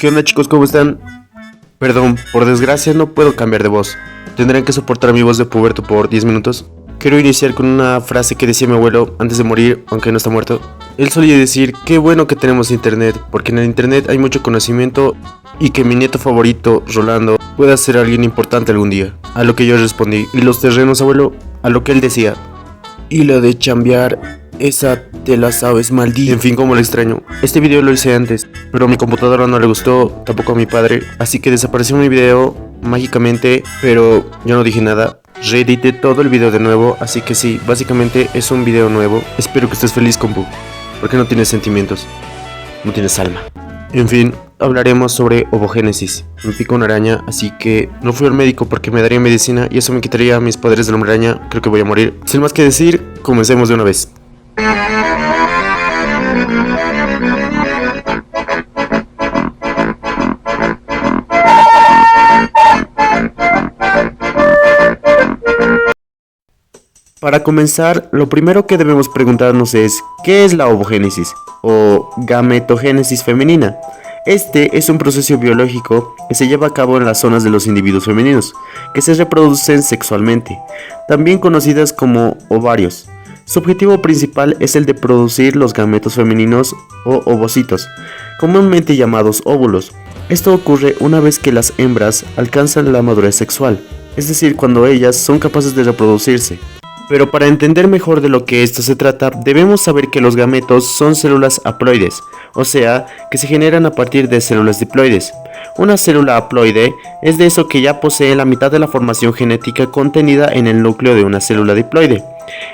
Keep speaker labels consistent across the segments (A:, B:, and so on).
A: ¿Qué onda, chicos? ¿Cómo están? Perdón, por desgracia no puedo cambiar de voz. Tendrán que soportar mi voz de puberto por 10 minutos. Quiero iniciar con una frase que decía mi abuelo antes de morir, aunque no está muerto. Él solía decir, qué bueno que tenemos internet, porque en el internet hay mucho conocimiento y que mi nieto favorito, Rolando, pueda ser alguien importante algún día. A lo que yo respondí, ¿y los terrenos, abuelo? A lo que él decía, y la de chambear, esa te la sabes, maldito. En fin, como lo extraño. Este video lo hice antes, pero a mi computadora no le gustó, tampoco a mi padre, así que desapareció mi video mágicamente, pero yo no dije nada. Reedité todo el video de nuevo, así que sí, básicamente es un video nuevo. Espero que estés feliz, compu, porque no tienes sentimientos, no tienes alma. En fin, hablaremos sobre ovogénesis. Me picó una araña, así que no fui al médico porque me daría medicina y eso me quitaría mis poderes del hombre araña. Creo que voy a morir. Sin más que decir, comencemos de una vez. Para comenzar, lo primero que debemos preguntarnos es, ¿qué es la ovogénesis o gametogénesis femenina? Este es un proceso biológico que se lleva a cabo en las zonas de los individuos femeninos, que se reproducen sexualmente, también conocidas como ovarios. Su objetivo principal es el de producir los gametos femeninos o ovocitos, comúnmente llamados óvulos. Esto ocurre una vez que las hembras alcanzan la madurez sexual, es decir, cuando ellas son capaces de reproducirse. Pero para entender mejor de lo que esto se trata, debemos saber que los gametos son células haploides, o sea, que se generan a partir de células diploides. Una célula haploide es de eso que ya posee la mitad de la formación genética contenida en el núcleo de una célula diploide.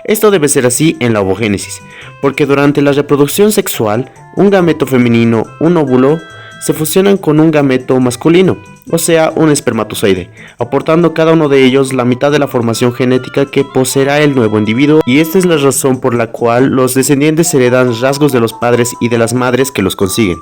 A: Esto debe ser así en la ovogénesis, porque durante la reproducción sexual, un gameto femenino, un óvulo, se fusionan con un gameto masculino, o sea, un espermatozoide, aportando cada uno de ellos la mitad de la formación genética que poseerá el nuevo individuo, y esta es la razón por la cual los descendientes heredan rasgos de los padres y de las madres que los consiguen.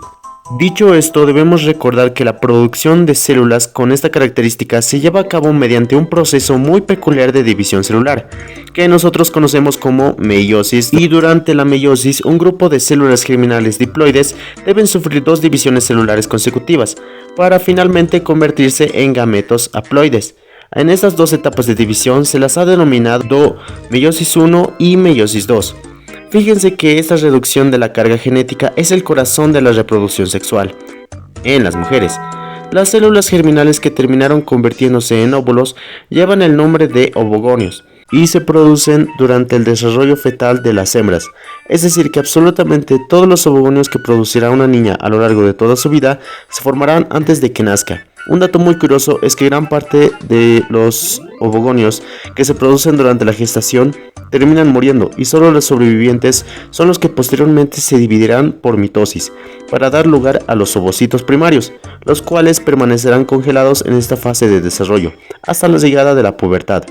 A: Dicho esto, debemos recordar que la producción de células con esta característica se lleva a cabo mediante un proceso muy peculiar de división celular, que nosotros conocemos como meiosis, y durante la meiosis un grupo de células germinales diploides deben sufrir dos divisiones celulares consecutivas, para finalmente convertirse en gametos haploides. En estas dos etapas de división se las ha denominado meiosis 1 y meiosis 2. Fíjense que esta reducción de la carga genética es el corazón de la reproducción sexual. En las mujeres, las células germinales que terminaron convirtiéndose en óvulos llevan el nombre de ovogonios y se producen durante el desarrollo fetal de las hembras. Es decir, que absolutamente todos los ovogonios que producirá una niña a lo largo de toda su vida se formarán antes de que nazca. Un dato muy curioso es que gran parte de los ovogonios que se producen durante la gestación terminan muriendo y solo los sobrevivientes son los que posteriormente se dividirán por mitosis para dar lugar a los ovocitos primarios, los cuales permanecerán congelados en esta fase de desarrollo hasta la llegada de la pubertad.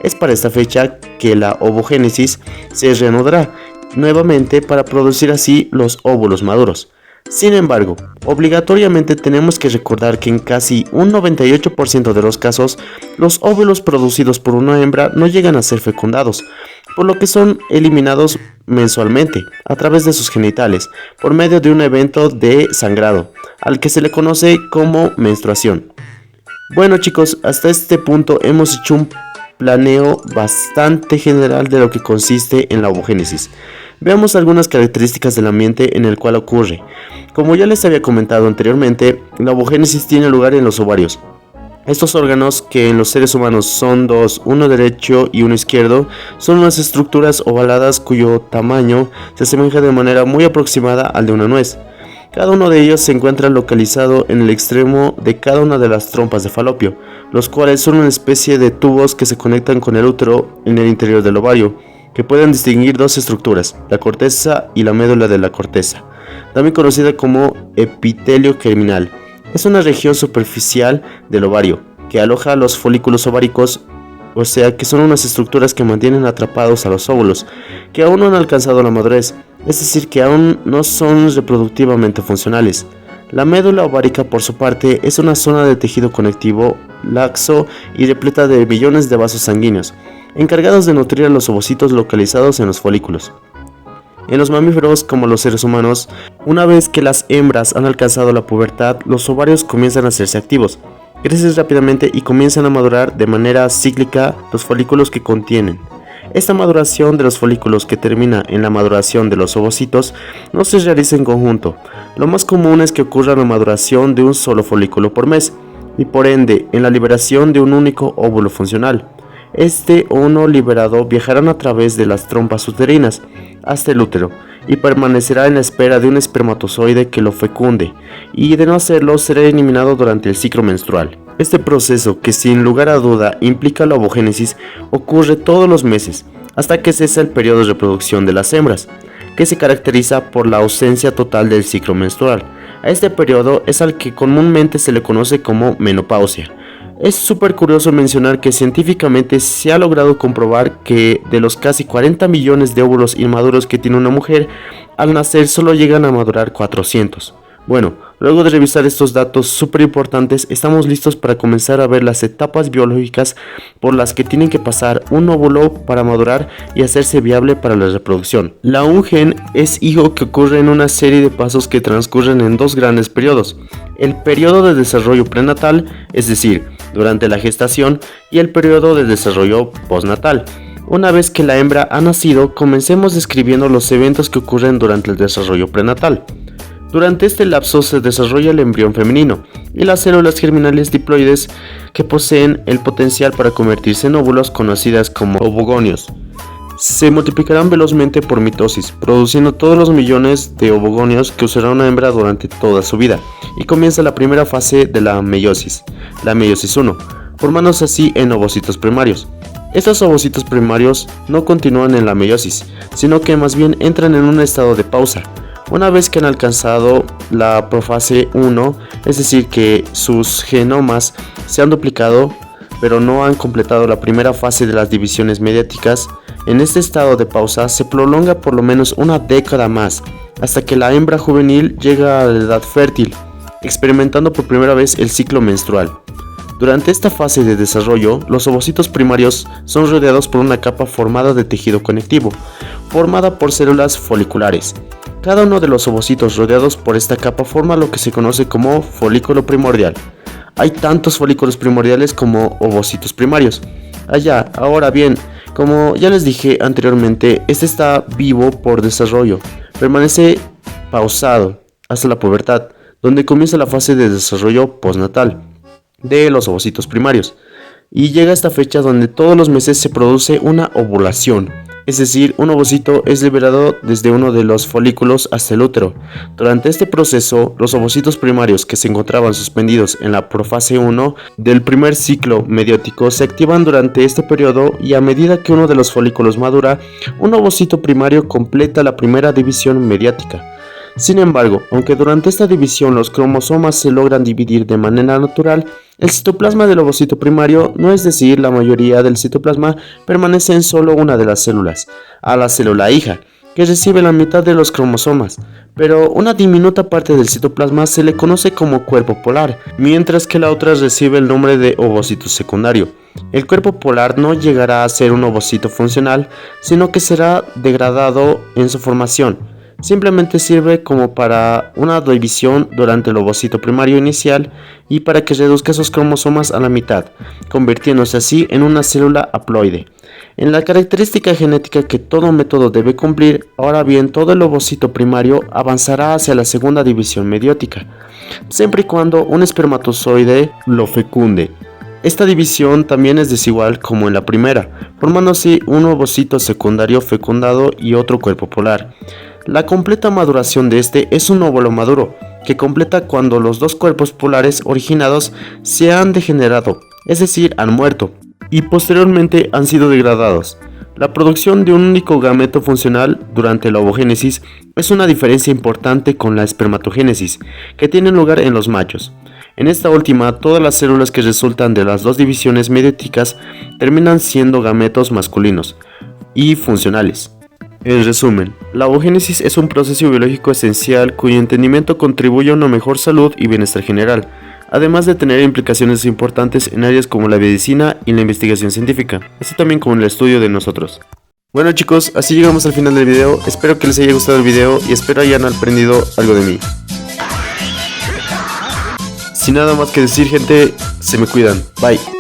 A: Es para esta fecha que la ovogénesis se reanudará nuevamente para producir así los óvulos maduros. Sin embargo, obligatoriamente tenemos que recordar que en casi un 98% de los casos, los óvulos producidos por una hembra no llegan a ser fecundados, por lo que son eliminados mensualmente a través de sus genitales, por medio de un evento de sangrado, al que se le conoce como menstruación. Bueno, chicos, hasta este punto hemos hecho un planeo bastante general de lo que consiste en la ovogénesis. Veamos algunas características del ambiente en el cual ocurre. Como ya les había comentado anteriormente, la ovogénesis tiene lugar en los ovarios. Estos órganos, que en los seres humanos son dos, uno derecho y uno izquierdo, son unas estructuras ovaladas cuyo tamaño se asemeja de manera muy aproximada al de una nuez. Cada uno de ellos se encuentra localizado en el extremo de cada una de las trompas de falopio, los cuales son una especie de tubos que se conectan con el útero en el interior del ovario, que pueden distinguir dos estructuras, la corteza y la médula de la corteza, también conocida como epitelio germinal. Es una región superficial del ovario que aloja los folículos ováricos, o sea que son unas estructuras que mantienen atrapados a los óvulos, que aún no han alcanzado la madurez, es decir, que aún no son reproductivamente funcionales. La médula ovárica, por su parte, es una zona de tejido conectivo laxo y repleta de millones de vasos sanguíneos, encargados de nutrir a los ovocitos localizados en los folículos. En los mamíferos, como los seres humanos, una vez que las hembras han alcanzado la pubertad, los ovarios comienzan a hacerse activos. Crecen rápidamente y comienzan a madurar de manera cíclica los folículos que contienen. Esta maduración de los folículos, que termina en la maduración de los ovocitos, no se realiza en conjunto. Lo más común es que ocurra la maduración de un solo folículo por mes, y por ende en la liberación de un único óvulo funcional. Este óvulo liberado viajará a través de las trompas uterinas hasta el útero y permanecerá en la espera de un espermatozoide que lo fecunde, y de no hacerlo será eliminado durante el ciclo menstrual. Este proceso, que sin lugar a duda implica la ovogénesis, ocurre todos los meses hasta que cesa el periodo de reproducción de las hembras, que se caracteriza por la ausencia total del ciclo menstrual. A este periodo es al que comúnmente se le conoce como menopausia. Es súper curioso mencionar que científicamente se ha logrado comprobar que de los casi 40 millones de óvulos inmaduros que tiene una mujer, al nacer solo llegan a madurar 400. Bueno, luego de revisar estos datos súper importantes, estamos listos para comenzar a ver las etapas biológicas por las que tienen que pasar un óvulo para madurar y hacerse viable para la reproducción. La ungen es hijo que ocurre en una serie de pasos que transcurren en dos grandes periodos: el periodo de desarrollo prenatal, es decir, durante la gestación, y el periodo de desarrollo postnatal. Una vez que la hembra ha nacido, comencemos describiendo los eventos que ocurren durante el desarrollo prenatal. Durante este lapso se desarrolla el embrión femenino y las células germinales diploides, que poseen el potencial para convertirse en óvulos, conocidas como ovogonios. Se multiplicarán velozmente por mitosis, produciendo todos los millones de ovogonios que usará una hembra durante toda su vida, y comienza la primera fase de la meiosis 1, formándose así en ovocitos primarios. Estos ovocitos primarios no continúan en la meiosis, sino que más bien entran en un estado de pausa. Una vez que han alcanzado la profase 1, es decir, que sus genomas se han duplicado, pero no han completado la primera fase de las divisiones mediáticas, en este estado de pausa se prolonga por lo menos una década más, hasta que la hembra juvenil llega a la edad fértil, experimentando por primera vez el ciclo menstrual. Durante esta fase de desarrollo, los ovocitos primarios son rodeados por una capa formada de tejido conectivo, formada por células foliculares. Cada uno de los ovocitos rodeados por esta capa forma lo que se conoce como folículo primordial. Hay tantos folículos primordiales como ovocitos primarios. Ahora bien, como ya les dije anteriormente, este está vivo por desarrollo, permanece pausado hasta la pubertad, donde comienza la fase de desarrollo postnatal de los ovocitos primarios, y llega a esta fecha donde todos los meses se produce una ovulación, es decir, un ovocito es liberado desde uno de los folículos hasta el útero. Durante este proceso, los ovocitos primarios que se encontraban suspendidos en la profase 1 del primer ciclo mediático se activan durante este periodo, y a medida que uno de los folículos madura, un ovocito primario completa la primera división mediática. Sin embargo, aunque durante esta división los cromosomas se logran dividir de manera natural, el citoplasma del ovocito primario, no es decir, la mayoría del citoplasma, permanece en solo una de las células, a la célula hija, que recibe la mitad de los cromosomas, pero una diminuta parte del citoplasma se le conoce como cuerpo polar, mientras que la otra recibe el nombre de ovocito secundario. El cuerpo polar no llegará a ser un ovocito funcional, sino que será degradado en su formación. Simplemente sirve como para una división durante el ovocito primario inicial y para que reduzca sus cromosomas a la mitad, convirtiéndose así en una célula haploide. En la característica genética que todo método debe cumplir, ahora bien, todo el ovocito primario avanzará hacia la segunda división meiótica, siempre y cuando un espermatozoide lo fecunde. Esta división también es desigual como en la primera, formando así un ovocito secundario fecundado y otro cuerpo polar. La completa maduración de este es un óvulo maduro, que completa cuando los dos cuerpos polares originados se han degenerado, es decir, han muerto, y posteriormente han sido degradados. La producción de un único gameto funcional durante la ovogénesis es una diferencia importante con la espermatogénesis, que tiene lugar en los machos. En esta última, todas las células que resultan de las dos divisiones mediáticas terminan siendo gametos masculinos y funcionales. En resumen, la ovogénesis es un proceso biológico esencial cuyo entendimiento contribuye a una mejor salud y bienestar general, además de tener implicaciones importantes en áreas como la medicina y la investigación científica, así también como en el estudio de nosotros. Bueno chicos, así llegamos al final del video. Espero que les haya gustado el video y espero hayan aprendido algo de mí. Sin nada más que decir, gente, se me cuidan. Bye.